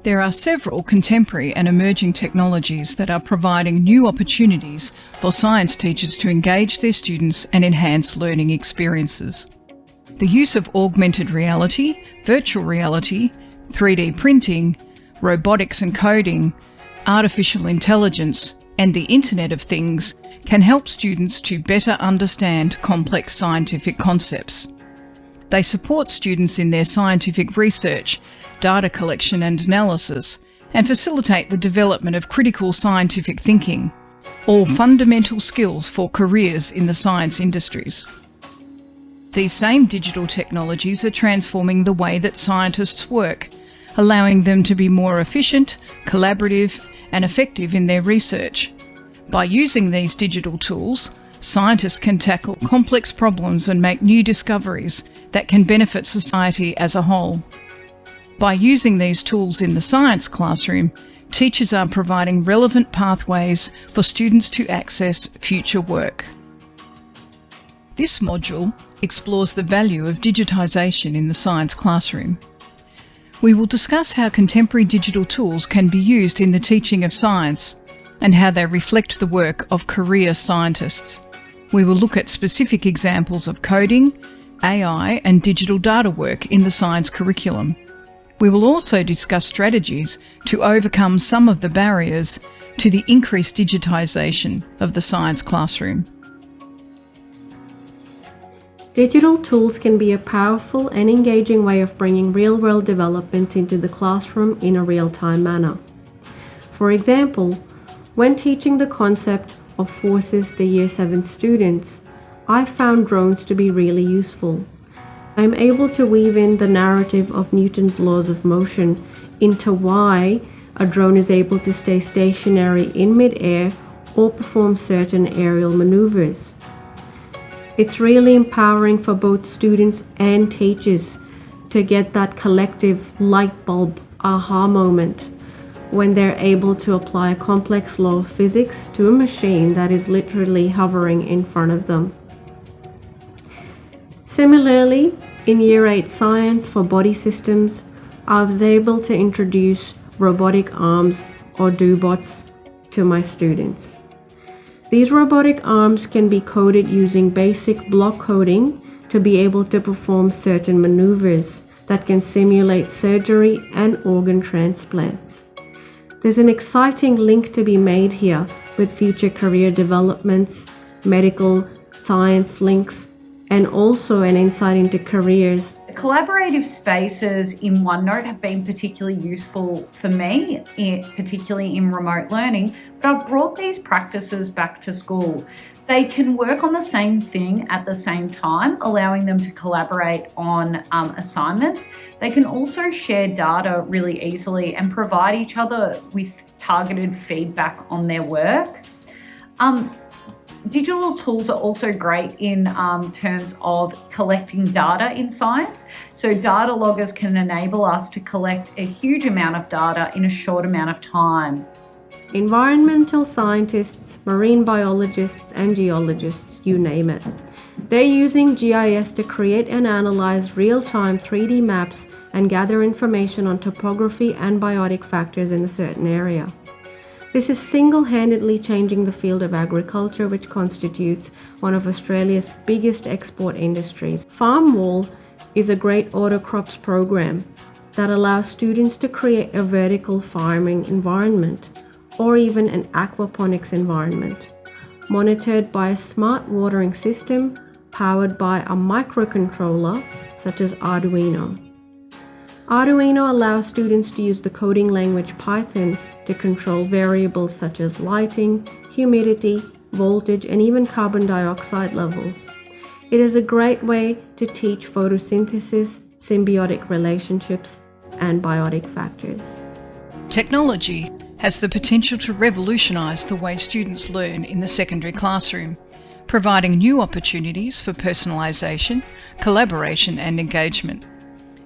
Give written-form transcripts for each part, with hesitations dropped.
There are several contemporary and emerging technologies that are providing new opportunities for science teachers to engage their students and enhance learning experiences. The use of augmented reality, virtual reality, 3D printing, robotics and coding, artificial intelligence, and the Internet of Things can help students to better understand complex scientific concepts. They support students in their scientific research, data collection and analysis, and facilitate the development of critical scientific thinking, all fundamental skills for careers in the science industries. These same digital technologies are transforming the way that scientists work, allowing them to be more efficient, collaborative, and effective in their research. By using these digital tools, scientists can tackle complex problems and make new discoveries that can benefit society as a whole. By using these tools in the science classroom, teachers are providing relevant pathways for students to access future work. This module explores the value of digitisation in the science classroom. We will discuss how contemporary digital tools can be used in the teaching of science and how they reflect the work of career scientists. We will look at specific examples of coding, AI and digital data work in the science curriculum. We will also discuss strategies to overcome some of the barriers to the increased digitisation of the science classroom. Digital tools can be a powerful and engaging way of bringing real-world developments into the classroom in a real-time manner. For example, when teaching the concept of forces to Year 7 students, I found drones to be really useful. I am able to weave in the narrative of Newton's laws of motion into why a drone is able to stay stationary in mid-air or perform certain aerial maneuvers. It's really empowering for both students and teachers to get that collective light bulb aha moment when they're able to apply a complex law of physics to a machine that is literally hovering in front of them. Similarly, in Year 8 Science for Body Systems, I was able to introduce robotic arms or dobots to my students. These robotic arms can be coded using basic block coding to be able to perform certain maneuvers that can simulate surgery and organ transplants. There's an exciting link to be made here with future career developments, medical science links, and also an insight into careers. Collaborative spaces in OneNote have been particularly useful for me, particularly in remote learning, but I've brought these practices back to school. They can work on the same thing at the same time, allowing them to collaborate on assignments. They can also share data really easily and provide each other with targeted feedback on their work. Digital tools are also great in terms of collecting data in science. So data loggers can enable us to collect a huge amount of data in a short amount of time. Environmental scientists, marine biologists, and geologists, you name it. They're using GIS to create and analyze real-time 3D maps and gather information on topography and biotic factors in a certain area. This is single-handedly changing the field of agriculture, which constitutes one of Australia's biggest export industries. FarmWall is a great autocrops program that allows students to create a vertical farming environment or even an aquaponics environment, monitored by a smart watering system powered by a microcontroller such as Arduino. Arduino allows students to use the coding language Python to control variables such as lighting, humidity, voltage, and even carbon dioxide levels. It is a great way to teach photosynthesis, symbiotic relationships, and biotic factors. Technology has the potential to revolutionise the way students learn in the secondary classroom, providing new opportunities for personalisation, collaboration, and engagement.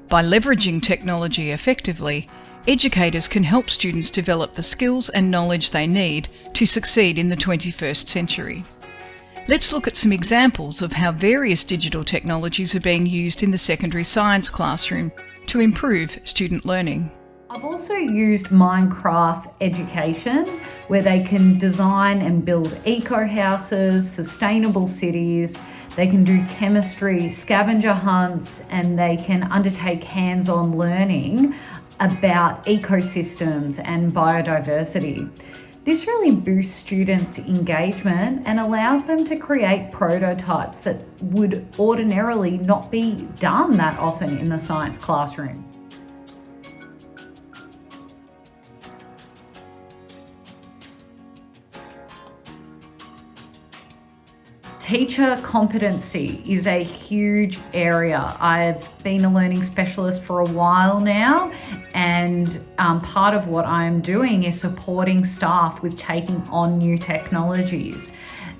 By leveraging technology effectively, educators can help students develop the skills and knowledge they need to succeed in the 21st century. Let's look at some examples of how various digital technologies are being used in the secondary science classroom to improve student learning. I've also used Minecraft education, where they can design and build eco houses, sustainable cities. They can do chemistry, scavenger hunts, and they can undertake hands-on learning about ecosystems and biodiversity. This really boosts students' engagement and allows them to create prototypes that would ordinarily not be done that often in the science classroom. Teacher competency is a huge area. I've been a learning specialist for a while now, and part of what I'm doing is supporting staff with taking on new technologies.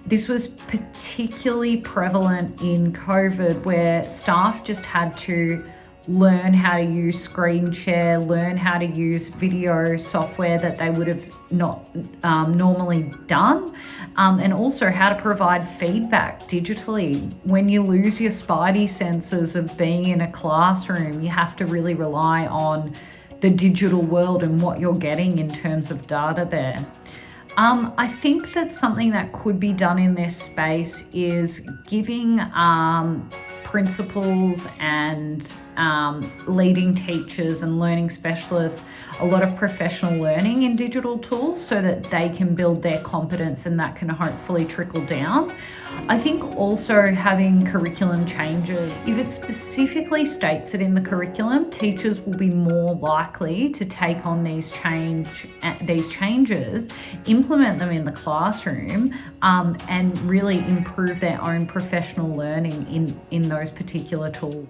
This was particularly prevalent in COVID, where staff just had to learn how to use screen share, learn how to use video software that they would have not normally done, and also how to provide feedback digitally. When you lose your spidey senses of being in a classroom, you have to really rely on the digital world and what you're getting in terms of data there. I think that something that could be done in this space is giving principals and leading teachers and learning specialists a lot of professional learning in digital tools so that they can build their competence, and that can hopefully trickle down. I think also having curriculum changes, if it specifically states it in the curriculum, teachers will be more likely to take on these changes, implement them in the classroom, and really improve their own professional learning in those particular tools.